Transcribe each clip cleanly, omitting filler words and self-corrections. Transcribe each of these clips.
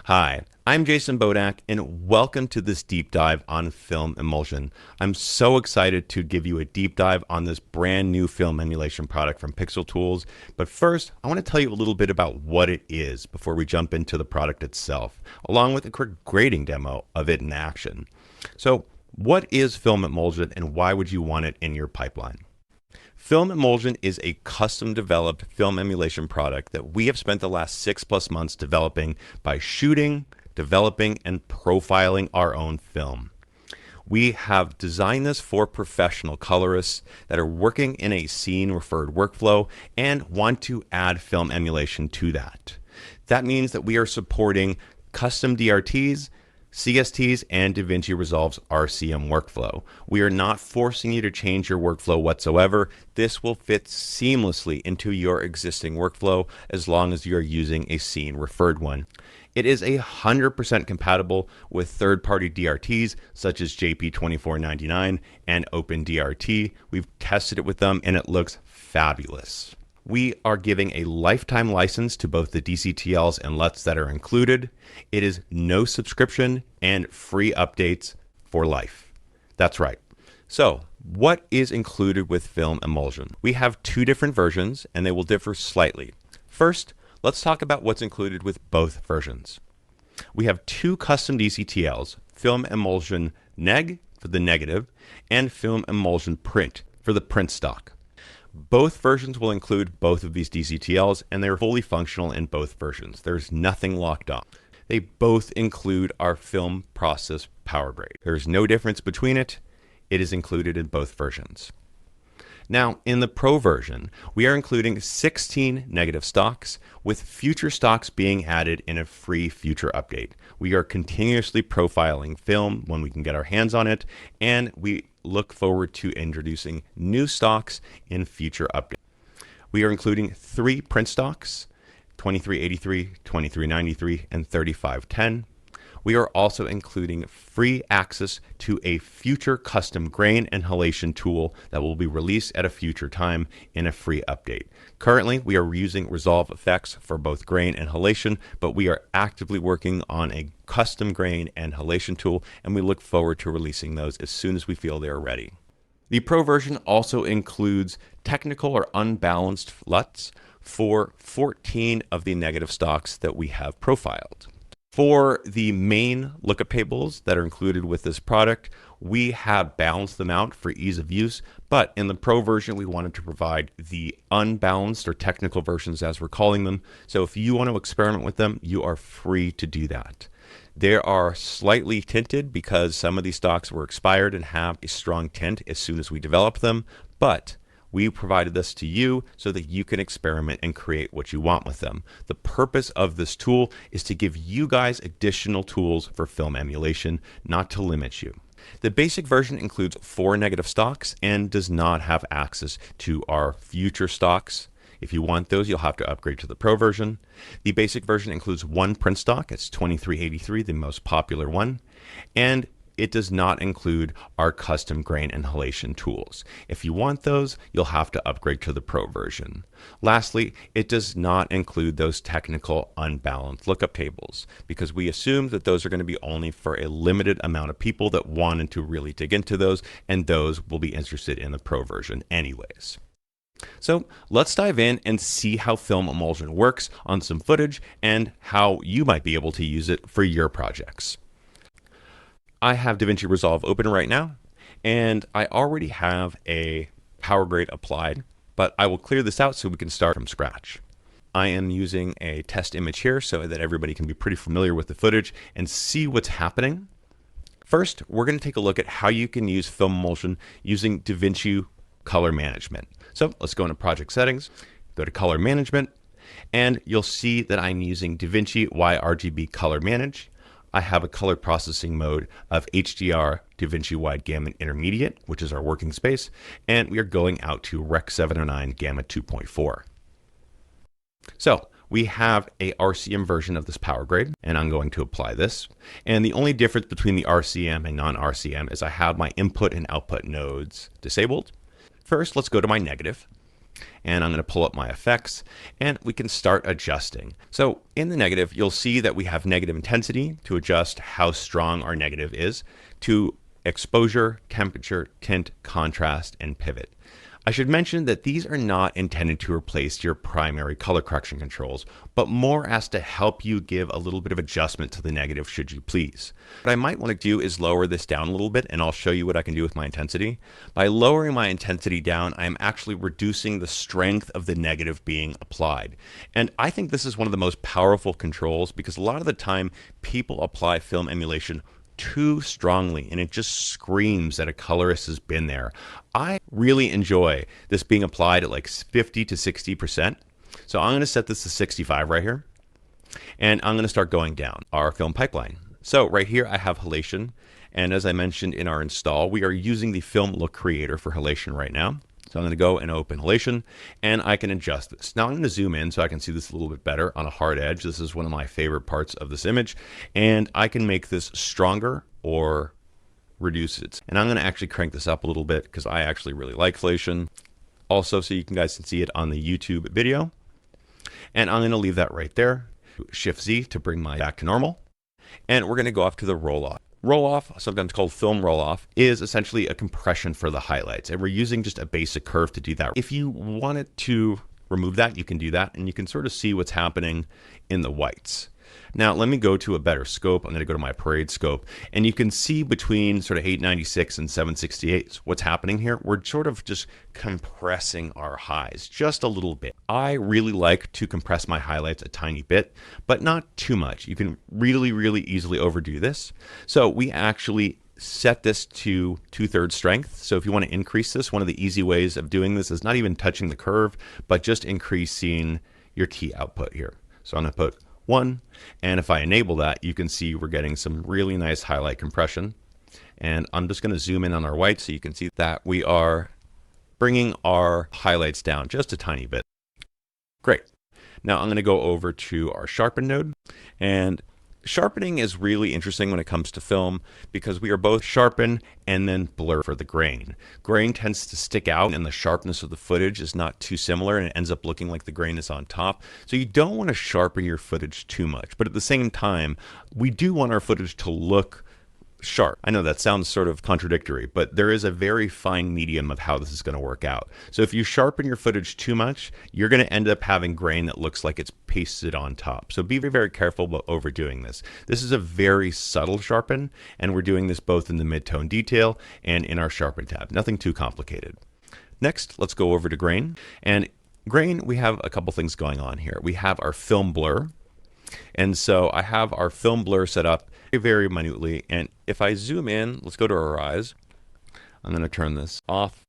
Hi, I'm Jason Bowdach, and welcome to this deep dive on film emulsion. I'm so excited to give you a deep dive on this brand new film emulation product from PixelTools. But first, I want to tell you a little bit about what it is before we jump into the product itself, along with a quick grading demo of it in action. So, what is film emulsion and why would you want it in your pipeline? Film Emulsion is a custom developed film emulation product that we have spent the last 6+ months developing by shooting, developing, and profiling our own film. We have designed this for professional colorists that are working in a scene referred workflow and want to add film emulation to that. That means that we are supporting custom DRTs, CSTs, and DaVinci Resolve's RCM workflow. We are not forcing you to change your workflow whatsoever. This will fit seamlessly into your existing workflow as long as you're using a scene referred one. It is 100% compatible with third-party DRTs such as JP2499 and OpenDRT. We've tested it with them and it looks fabulous. We are giving a lifetime license to both the DCTLs and LUTs that are included. It is no subscription and free updates for life. That's right. So, what is included with film emulsion? We have two different versions and they will differ slightly. First, let's talk about what's included with both versions. We have two custom DCTLs, film emulsion neg for the negative and film emulsion print for the print stock. Both versions will include both of these DCTLs and they're fully functional in both versions. There's nothing locked up. They both include our Film Process PowerGrade. There's no difference between it. It is included in both versions. Now, in the Pro version, we are including 16 negative stocks, with future stocks being added in a free future update. We are continuously profiling film when we can get our hands on it, and we look forward to introducing new stocks in future updates. We are including 3 print stocks, 2383, 2393, and 3510. We are also including free access to a future custom grain and halation tool that will be released at a future time in a free update. Currently, we are using Resolve effects for both grain and halation, but we are actively working on a custom grain and halation tool, and we look forward to releasing those as soon as we feel they are ready. The Pro version also includes technical or unbalanced LUTs for 14 of the negative stocks that we have profiled. For the main lookup tables that are included with this product, we have balanced them out for ease of use, but in the Pro version, we wanted to provide the unbalanced or technical versions as we're calling them. So if you want to experiment with them, you are free to do that. They are slightly tinted because some of these stocks were expired and have a strong tint as soon as we develop them, but we provided this to you so that you can experiment and create what you want with them. The purpose of this tool is to give you guys additional tools for film emulation, not to limit you. The basic version includes 4 negative stocks and does not have access to our future stocks. If you want those, you'll have to upgrade to the Pro version. The basic version includes 1 print stock. It's 2383, the most popular one. And it does not include our custom grain and halation tools. If you want those, you'll have to upgrade to the Pro version. Lastly, it does not include those technical unbalanced lookup tables because we assume that those are going to be only for a limited amount of people that wanted to really dig into those, and those will be interested in the Pro version anyways. So let's dive in and see how film emulsion works on some footage and how you might be able to use it for your projects. I have DaVinci Resolve open right now, and I already have a PowerGrade applied, but I will clear this out so we can start from scratch. I am using a test image here so that everybody can be pretty familiar with the footage and see what's happening. First, we're going to take a look at how you can use film emulsion using DaVinci Color Management. So let's go into Project Settings, go to Color Management, and you'll see that I'm using DaVinci YRGB Color Manage. I have a color processing mode of HDR DaVinci Wide Gamut Intermediate, which is our working space, and we are going out to Rec 709 Gamma 2.4. So we have a RCM version of this PowerGrade, and I'm going to apply this. And the only difference between the RCM and non-RCM is I have my input and output nodes disabled. First, let's go to my negative. And I'm going to pull up my effects and we can start adjusting. So in the negative, you'll see that we have negative intensity to adjust how strong our negative is, to exposure, temperature, tint, contrast, and pivot. I should mention that these are not intended to replace your primary color correction controls, but more as to help you give a little bit of adjustment to the negative should you please. What I might want to do is lower this down a little bit, and I'll show you what I can do with my intensity. By lowering my intensity down, I'm actually reducing the strength of the negative being applied. And I think this is one of the most powerful controls because a lot of the time people apply film emulation too strongly and it just screams that a colorist has been there. I really enjoy this being applied at like 50 to 60%. So I'm going to set this to 65 right here. And I'm going to start going down our film pipeline. So right here I have halation. And as I mentioned in our install, we are using the film look creator for halation right now. So I'm going to go and open halation and I can adjust this. Now I'm going to zoom in so I can see this a little bit better on a hard edge. This is one of my favorite parts of this image. And I can make this stronger or reduce it. And I'm going to actually crank this up a little bit because I actually really like halation. Also, so you guys can see it on the YouTube video. And I'm going to leave that right there. Shift Z to bring my back to normal. And we're going to go off to the roll off. Roll off, sometimes called film roll off, is essentially a compression for the highlights. And we're using just a basic curve to do that. If you wanted to remove that, you can do that. And you can sort of see what's happening in the whites. Now, let me go to a better scope. I'm going to go to my parade scope. And you can see between sort of 896 and 768, what's happening here. We're sort of just compressing our highs just a little bit. I really like to compress my highlights a tiny bit, but not too much. You can really, really easily overdo this. So we actually set this to 2/3 strength. So if you want to increase this, one of the easy ways of doing this is not even touching the curve, but just increasing your key output here. So I'm going to put 1, and if I enable that, you can see we're getting some really nice highlight compression. And I'm just going to zoom in on our white so you can see that we are bringing our highlights down just a tiny bit. Great. Now I'm going to go over to our sharpen node, and sharpening is really interesting when it comes to film because we are both sharpen and then blur for the grain. Grain tends to stick out and the sharpness of the footage is not too similar and it ends up looking like the grain is on top. So you don't want to sharpen your footage too much, but at the same time, we do want our footage to look sharp. I know that sounds sort of contradictory, but there is a very fine medium of how this is going to work out. So if you sharpen your footage too much, you're going to end up having grain that looks like it's pasted on top. So be very, very careful about overdoing this. This is a very subtle sharpen, and we're doing this both in the mid-tone detail and in our sharpen tab. Nothing too complicated. Next, let's go over to grain. And grain, we have a couple things going on here. We have our film blur. And so I have our film blur set up very minutely. And if I zoom in, let's go to our eyes. I'm going to turn this off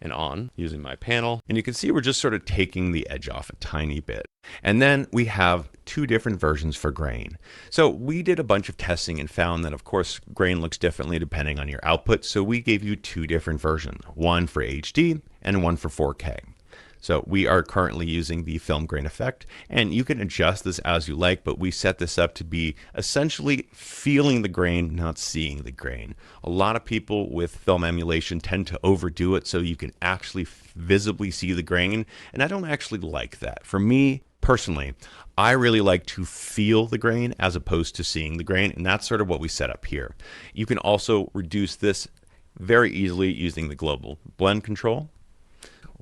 and on using my panel. And you can see we're just sort of taking the edge off a tiny bit. And then we have 2 different versions for grain. So we did a bunch of testing and found that, of course, grain looks differently depending on your output. So we gave you 2 different versions, one for HD and one for 4K. So we are currently using the film grain effect, and you can adjust this as you like, but we set this up to be essentially feeling the grain, not seeing the grain. A lot of people with film emulation tend to overdo it so you can actually visibly see the grain, and I don't actually like that. For me, personally, I really like to feel the grain as opposed to seeing the grain, and that's sort of what we set up here. You can also reduce this very easily using the global blend control.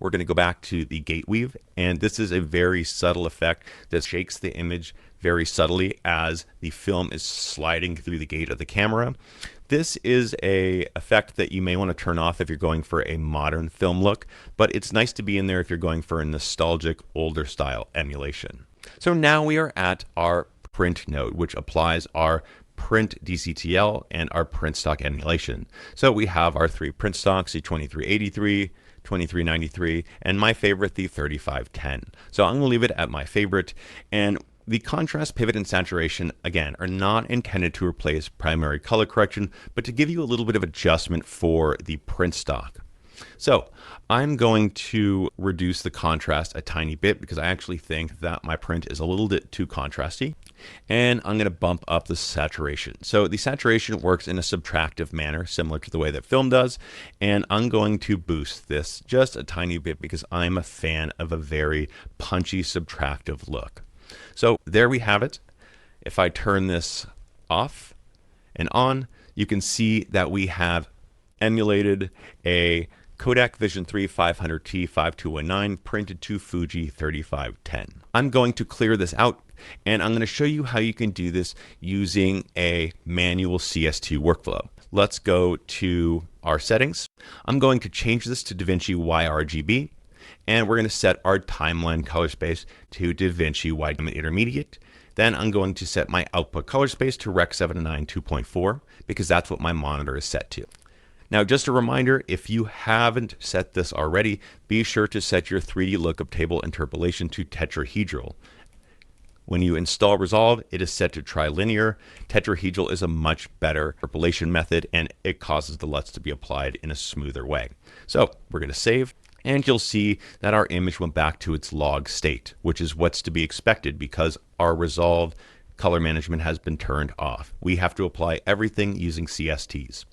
We're going to go back to the gate weave, and this is a very subtle effect that shakes the image very subtly as the film is sliding through the gate of the camera. This is an effect that you may want to turn off if you're going for a modern film look, but it's nice to be in there if you're going for a nostalgic, older style emulation. So now we are at our print node, which applies our print DCTL and our print stock emulation. So we have our 3 print stocks, the 2383, 2393, and my favorite, the 3510. So I'm going to leave it at my favorite. And the contrast, pivot, and saturation, again, are not intended to replace primary color correction, but to give you a little bit of adjustment for the print stock. So I'm going to reduce the contrast a tiny bit because I actually think that my print is a little bit too contrasty. And I'm going to bump up the saturation. So the saturation works in a subtractive manner, similar to the way that film does. And I'm going to boost this just a tiny bit because I'm a fan of a very punchy subtractive look. So there we have it. If I turn this off and on, you can see that we have emulated a Kodak Vision 3 500T 5219 printed to Fuji 3510. I'm going to clear this out and I'm going to show you how you can do this using a manual CS2 workflow. Let's go to our settings. I'm going to change this to DaVinci YRGB and we're going to set our timeline color space to DaVinci Wide Gamut Intermediate. Then I'm going to set my output color space to Rec. 709 2.4 because that's what my monitor is set to. Now, just a reminder, if you haven't set this already, be sure to set your 3D lookup table interpolation to tetrahedral. When you install Resolve, it is set to trilinear. Tetrahedral is a much better interpolation method and it causes the LUTs to be applied in a smoother way. So we're going to save and you'll see that our image went back to its log state, which is what's to be expected because our Resolve color management has been turned off. We have to apply everything using CSTs.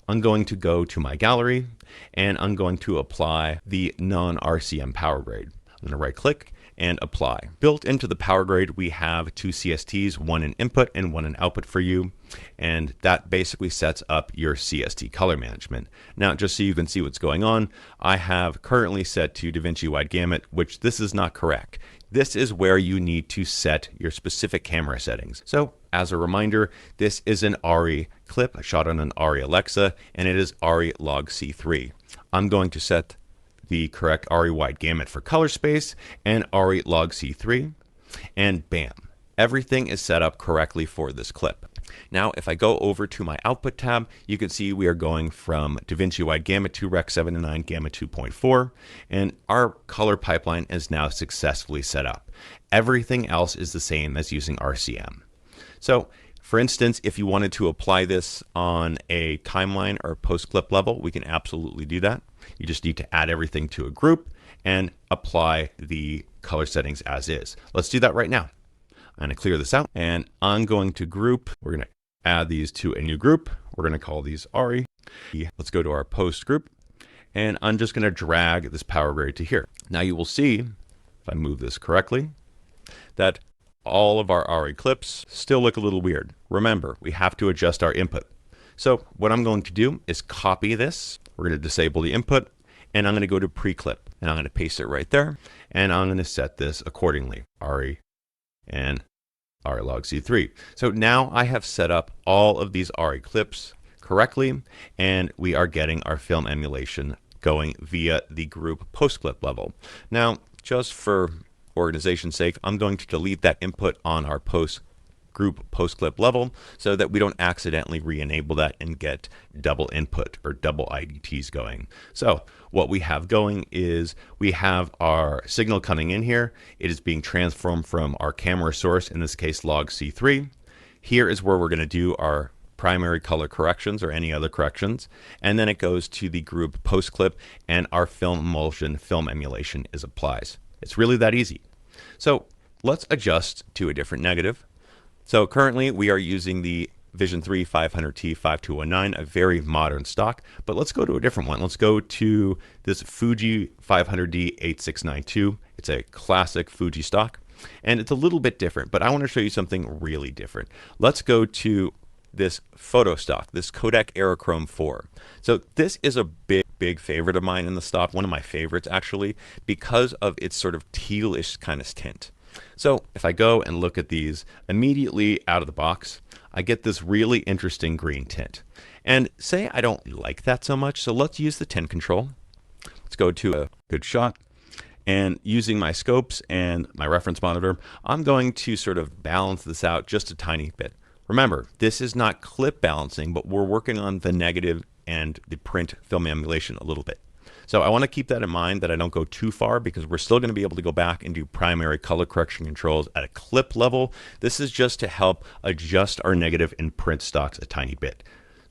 I'm going to go to my gallery and I'm going to apply the non-RCM PowerGrade. I'm going to right click and apply. Built into the PowerGrade, we have two CSTs, one in input and one in output for you. And that basically sets up your CST color management. Now, just so you can see what's going on, I have currently set to DaVinci Wide Gamut, which this is not correct. This is where you need to set your specific camera settings. So as a reminder, this is an ARRI clip shot on an ARRI Alexa, and it is ARRI log C3. I'm going to set the correct ARRI wide gamut for color space and ARRI log C3, and bam, everything is set up correctly for this clip. Now, if I go over to my output tab, you can see we are going from DaVinci Wide Gamut to Rec. 709 Gamut 2.4, and our color pipeline is now successfully set up. Everything else is the same as using RCM. So, for instance, if you wanted to apply this on a timeline or post-clip level, we can absolutely do that. You just need to add everything to a group and apply the color settings as is. Let's do that right now. I'm going to clear this out and I'm going to group. We're going to add these to a new group. We're going to call these ARRI. Let's go to our post group and I'm just going to drag this PowerGrade to here. Now you will see, if I move this correctly, that all of our ARRI clips still look a little weird. Remember, we have to adjust our input. So what I'm going to do is copy this. We're going to disable the input and I'm going to go to pre-clip and I'm going to paste it right there. And I'm going to set this accordingly, ARRI and ARRI log C3. So now I have set up all of these ARRI clips correctly and we are getting our film emulation going via the group post clip level. Now, just for organization's sake, I'm going to delete that input on our group post clip level so that we don't accidentally re-enable that and get double input or double IDTs going. So what we have going is we have our signal coming in here. It is being transformed from our camera source, in this case log C3. Here is where we're going to do our primary color corrections or any other corrections, and then it goes to the group post clip and our film emulsion film emulation is applies. It's really that easy. So let's adjust to a different negative. So currently we are using the Vision 3 500T 5219, a very modern stock, but let's go to a different one. Let's go to this Fuji 500D 8692. It's a classic Fuji stock and it's a little bit different, but I want to show you something really different. Let's go to this photo stock, this Kodak Aerochrome 4. So this is a big favorite of mine in the stock, one of my favorites actually, because of its sort of tealish kind of tint. So if I go and look at these immediately out of the box, I get this really interesting green tint. And say I don't like that so much, so let's use the tint control. Let's go to a good shot. And using my scopes and my reference monitor, I'm going to sort of balance this out just a tiny bit. Remember, this is not clip balancing, but we're working on the negative and the print film emulation a little bit. So I want to keep that in mind that I don't go too far because we're still going to be able to go back and do primary color correction controls at a clip level. This is just to help adjust our negative and print stocks a tiny bit.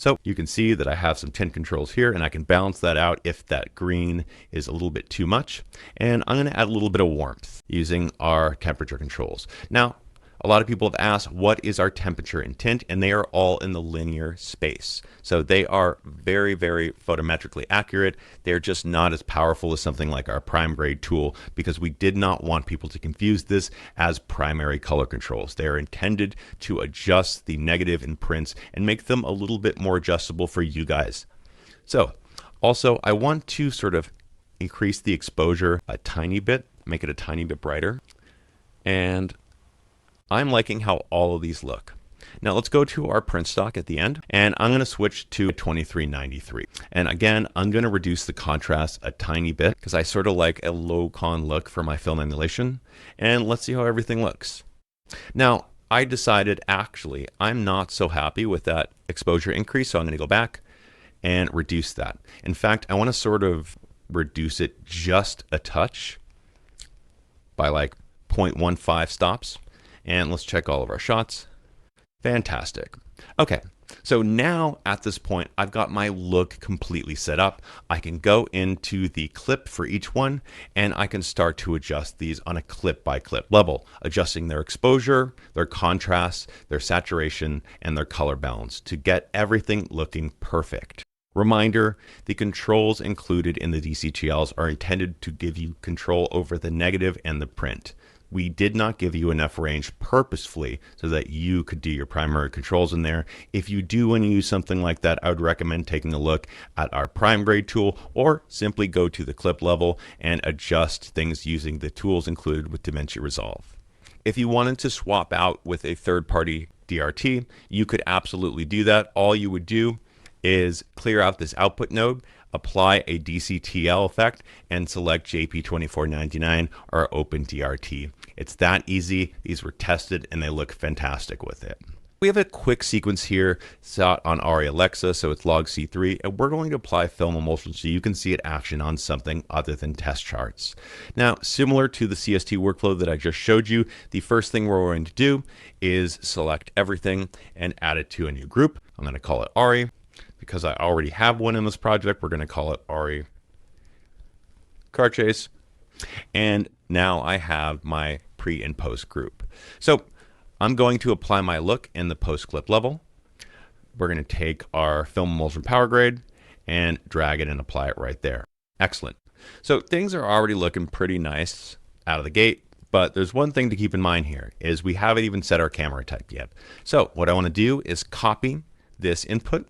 So you can see that I have some tint controls here, and I can balance that out if that green is a little bit too much. And I'm going to add a little bit of warmth using our temperature controls. Now, a lot of people have asked, what is our temperature and tint? And they are all in the linear space. So they are very, very photometrically accurate. They're just not as powerful as something like our PrimeGrade tool, because we did not want people to confuse this as primary color controls. They are intended to adjust the negative in prints and make them a little bit more adjustable for you guys. So also, I want to sort of increase the exposure a tiny bit, make it a tiny bit brighter. And I'm liking how all of these look. Now let's go to our print stock at the end, and I'm going to switch to 2393. And again, I'm going to reduce the contrast a tiny bit because I sort of like a low con look for my film emulation. And let's see how everything looks. Now, I decided actually I'm not so happy with that exposure increase, so I'm going to go back and reduce that. In fact, I want to sort of reduce it just a touch by like 0.15 stops. And let's check all of our shots. Fantastic. Okay, so now at this point, I've got my look completely set up. I can go into the clip for each one, and I can start to adjust these on a clip by clip level, adjusting their exposure, their contrast, their saturation, and their color balance to get everything looking perfect. Reminder, the controls included in the DCTLs are intended to give you control over the negative and the print. We did not give you enough range purposefully so that you could do your primary controls in there. If you do want to use something like that, I would recommend taking a look at our PrimeGrade tool, or simply go to the clip level and adjust things using the tools included with DaVinci Resolve. If you wanted to swap out with a third-party DRT, you could absolutely do that. All you would do is clear out this output node, apply a DCTL effect, and select JP2499 or OpenDRT. It's that easy. These were tested and they look fantastic with it. We have a quick sequence here set on ARRI Alexa, so it's log C3, and we're going to apply film emulsion so you can see it action on something other than test charts. Now, similar to the CST workflow that I just showed you, the first thing we're going to do is select everything and add it to a new group. I'm going to call it ARRI. Because I already have one in this project, we're going to call it ARRI Car Chase. And now I have my pre and post group. So I'm going to apply my look in the post clip level. We're going to take our Film Emulsion PowerGrade and drag it and apply it right there. Excellent. So things are already looking pretty nice out of the gate. But there's one thing to keep in mind here is we haven't even set our camera type yet. So what I want to do is copy this input,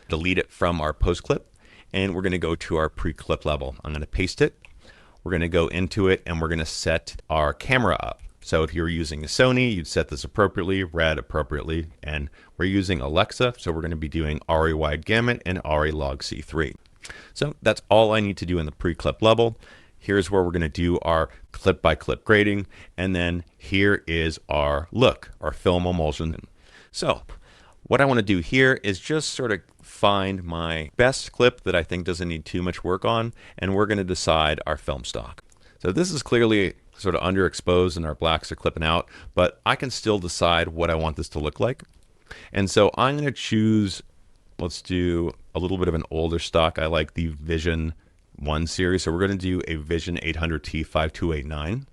delete it from our post clip, and we're going to go to our pre-clip level. I'm going to paste it. We're going to go into it and we're going to set our camera up. So if you're using a Sony, you'd set this appropriately, red appropriately, and we're using Alexa, so we're going to be doing ARRI wide gamut and ARRI log C3. So that's all I need to do in the pre-clip level. Here's where we're going to do our clip by clip grading, and then here is our look, our film emulsion. So what I want to do here is just sort of find my best clip that I think doesn't need too much work on, and we're going to decide our film stock. So this is clearly sort of underexposed and our blacks are clipping out, but I can still decide what I want this to look like. And so I'm going to choose, let's do a little bit of an older stock. I like the Vision 1 series, so we're going to do a Vision 800T 5289.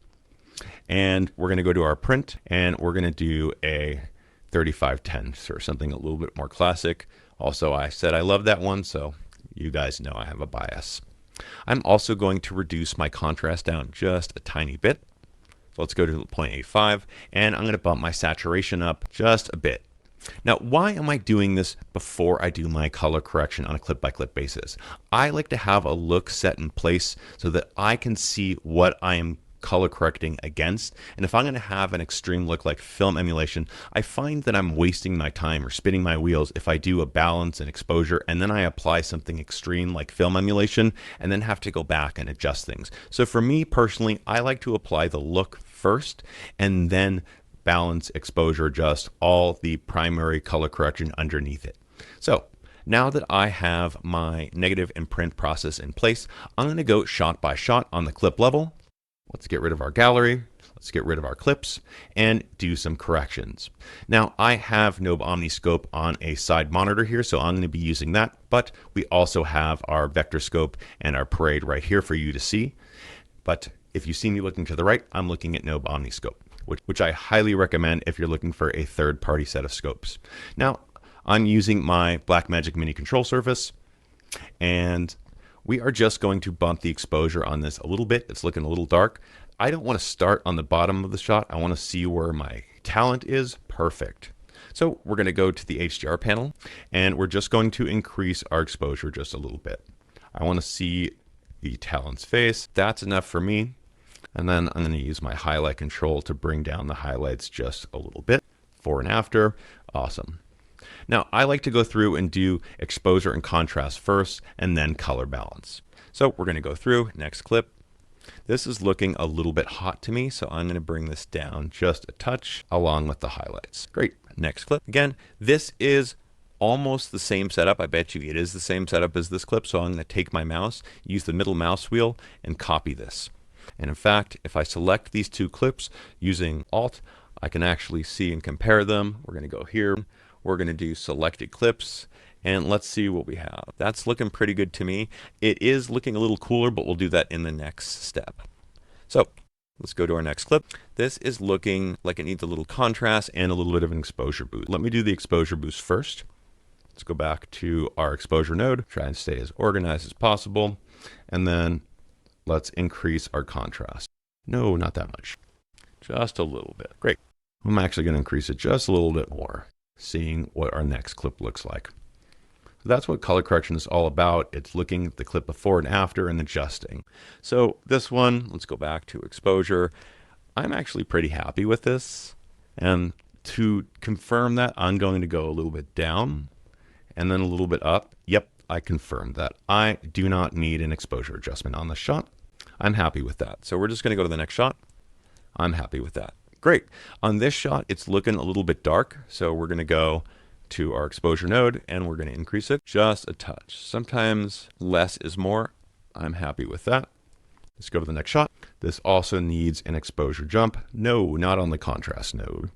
And we're going to go to our print, and we're going to do a 3510 or something a little bit more classic. Also, I said I love that one, so you guys know I have a bias. I'm also going to reduce my contrast down just a tiny bit. So let's go to 0.85, and I'm going to bump my saturation up just a bit. Now, why am I doing this before I do my color correction on a clip-by-clip basis? I like to have a look set in place so that I can see what I am color correcting against. And if I'm going to have an extreme look like film emulation, I find that I'm wasting my time or spinning my wheels if I do a balance and exposure and then I apply something extreme like film emulation and then have to go back and adjust things. So for me personally, I like to apply the look first and then balance, exposure, adjust all the primary color correction underneath it. So now that I have my negative and print process in place, I'm going to go shot by shot on the clip level. Let's get rid of our gallery. Let's get rid of our clips and do some corrections. Now, I have no omniscope on a side monitor here, so I'm going to be using that, but we also have our vector scope and our parade right here for you to see. But if you see me looking to the right, I'm looking at no omniscope, which I highly recommend if you're looking for a third-party set of scopes. Now, I'm using my Blackmagic Mini Control Surface, and we are just going to bump the exposure on this a little bit. It's looking a little dark. I don't want to start on the bottom of the shot. I want to see where my talent is. Perfect. So we're going to go to the HDR panel, and we're just going to increase our exposure just a little bit. I want to see the talent's face. That's enough for me. And then I'm going to use my highlight control to bring down the highlights just a little bit. Before and after. Awesome. Now, I like to go through and do exposure and contrast first, and then color balance. So we're going to go through, next clip. This is looking a little bit hot to me, so I'm going to bring this down just a touch along with the highlights. Great. Next clip. Again, this is almost the same setup. I bet you it is the same setup as this clip, so I'm going to take my mouse, use the middle mouse wheel, and copy this. And in fact, if I select these two clips using Alt, I can actually see and compare them. We're going to go here. We're going to do selected clips, and let's see what we have. That's looking pretty good to me. It is looking a little cooler, but we'll do that in the next step. So let's go to our next clip. This is looking like it needs a little contrast and a little bit of an exposure boost. Let me do the exposure boost first. Let's go back to our exposure node, try and stay as organized as possible, and then let's increase our contrast. No, not that much. Just a little bit. Great. I'm actually going to increase it just a little bit more, seeing what our next clip looks like. That's what color correction is all about. It's looking at the clip before and after and adjusting. So this one, let's go back to exposure. I'm actually pretty happy with this. And to confirm that, I'm going to go a little bit down and then a little bit up. Yep, I confirmed that. I do not need an exposure adjustment on the shot. I'm happy with that. So we're just going to go to the next shot. I'm happy with that. Great. On this shot, it's looking a little bit dark. So we're going to go to our exposure node and we're going to increase it just a touch. Sometimes less is more. I'm happy with that. Let's go to the next shot. This also needs an exposure jump. No, not on the contrast node.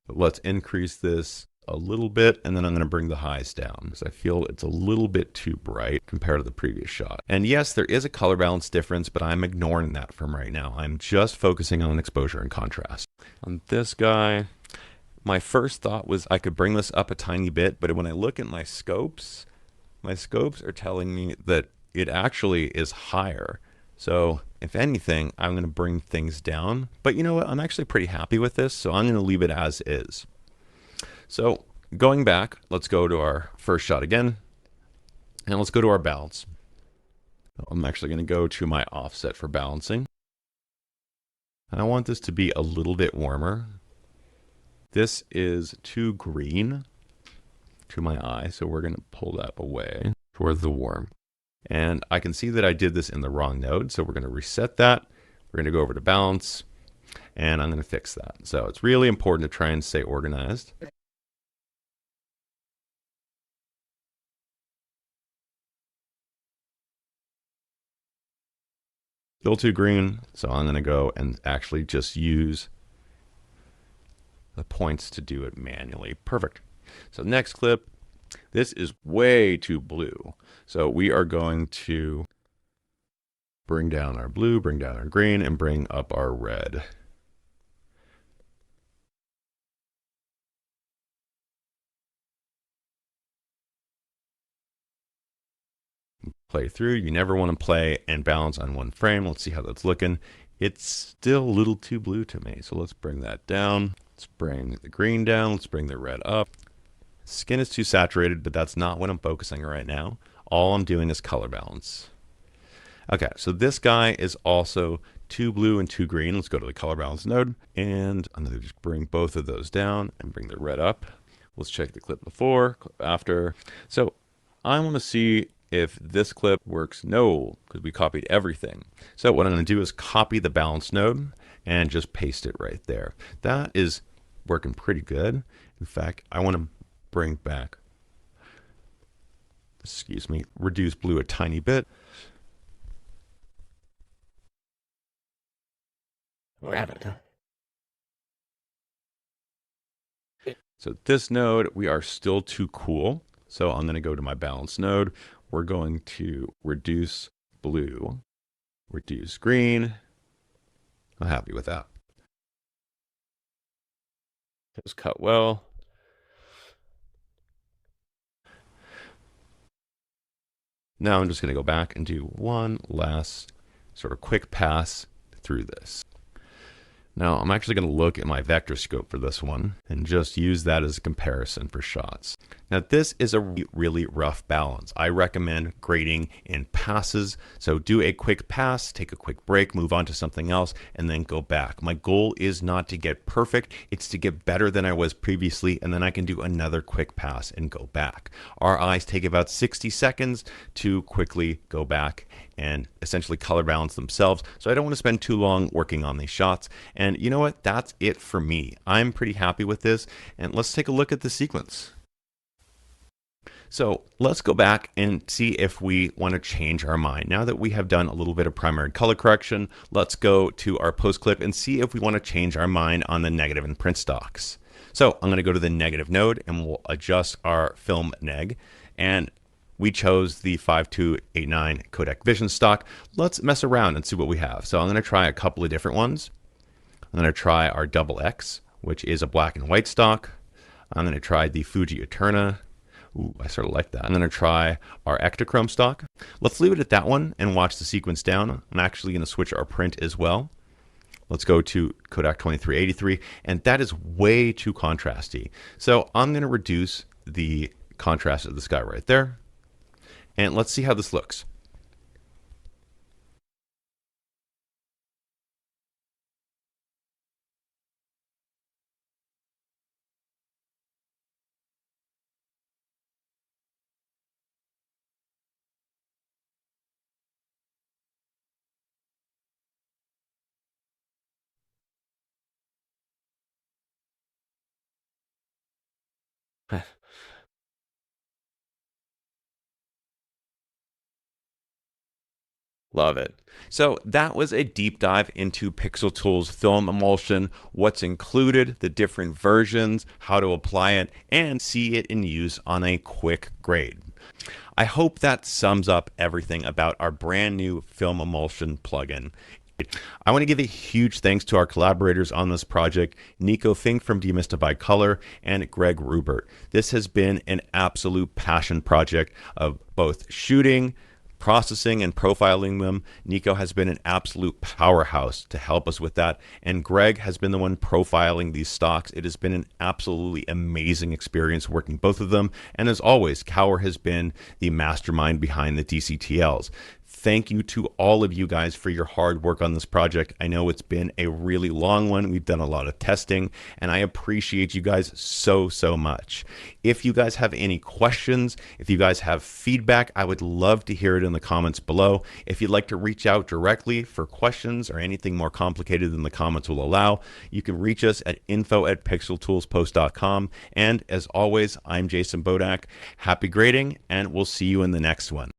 But let's increase this a little bit, and then I'm going to bring the highs down because I feel it's a little bit too bright compared to the previous shot. And yes, there is a color balance difference, but I'm ignoring that from right now. I'm just focusing on exposure and contrast. On this guy, my first thought was I could bring this up a tiny bit, but when I look at my scopes are telling me that it actually is higher. So if anything, I'm going to bring things down. But you know what? I'm actually pretty happy with this, so I'm going to leave it as is. So going back, let's go to our first shot again, and let's go to our balance. I'm actually going to go to my offset for balancing. And I want this to be a little bit warmer. This is too green to my eye, so we're going to pull that away towards the warm. And I can see that I did this in the wrong node, so we're going to reset that. We're going to go over to balance, and I'm going to fix that. So it's really important to try and stay organized. Still too green, so I'm going to go and actually just use the points to do it manually. Perfect. So next clip, this is way too blue. So we are going to bring down our blue, bring down our green, and bring up our red. Play through. You never want to play and balance on one frame. Let's see how that's looking. It's still a little too blue to me. So let's bring that down. Let's bring the green down. Let's bring the red up. Skin is too saturated, but that's not what I'm focusing right now. All I'm doing is color balance. Okay, so this guy is also too blue and too green. Let's go to the color balance node, and I'm going to just bring both of those down and bring the red up. Let's check the clip before, clip after. So I want to see if this clip works. No, because we copied everything. So what I'm going to do is copy the balance node and just paste it right there. That is working pretty good. In fact, I want to bring back, reduce blue a tiny bit. Rabbit. So this node, we are still too cool. So I'm going to go to my balance node. We're going to reduce blue, reduce green. I'm happy with that. Just cut well. Now I'm just going to go back and do one last sort of quick pass through this. Now I'm actually going to look at my vector scope for this one and just use that as a comparison for shots. Now this is a really rough balance. I recommend grading in passes. So do a quick pass, take a quick break, move on to something else, and then go back. My goal is not to get perfect, it's to get better than I was previously, and then I can do another quick pass and go back. Our eyes take about 60 seconds to quickly go back and essentially color balance themselves. So I don't want to spend too long working on these shots. And you know what? That's it for me. I'm pretty happy with this. And let's take a look at the sequence. So let's go back and see if we want to change our mind. Now that we have done a little bit of primary color correction, let's go to our post clip and see if we want to change our mind on the negative and print stocks. So I'm going to go to the negative node and we'll adjust our film neg. And we chose the 5289 Kodak Vision stock. Let's mess around and see what we have. So I'm going to try a couple of different ones. I'm going to try our double X, which is a black and white stock. I'm going to try the Fuji Eterna. Ooh, I sort of like that. I'm going to try our Ektachrome stock. Let's leave it at that one and watch the sequence down. I'm actually going to switch our print as well. Let's go to Kodak 2383, and that is way too contrasty. So I'm going to reduce the contrast of the sky right there. And let's see how this looks. Love it. So that was a deep dive into PixelTools Film Emulsion, what's included, the different versions, how to apply it, and see it in use on a quick grade. I hope that sums up everything about our brand new Film Emulsion plugin. I want to give a huge thanks to our collaborators on this project, Nico Fink from Demystify Color and Greg Rubert. This has been an absolute passion project of both shooting, processing and profiling them. Nico has been an absolute powerhouse to help us with that, and Greg has been the one profiling these stocks. It has been an absolutely amazing experience working both of them, and as always, Cower has been the mastermind behind the DCTLs. Thank you to all of you guys for your hard work on this project. I know it's been a really long one. We've done a lot of testing, and I appreciate you guys so much. If you guys have any questions, if you guys have feedback, I would love to hear it in the comments below. If you'd like to reach out directly for questions or anything more complicated than the comments will allow, you can reach us at info@pixeltoolspost.com. And as always, I'm Jason Bowdach. Happy grading, and we'll see you in the next one.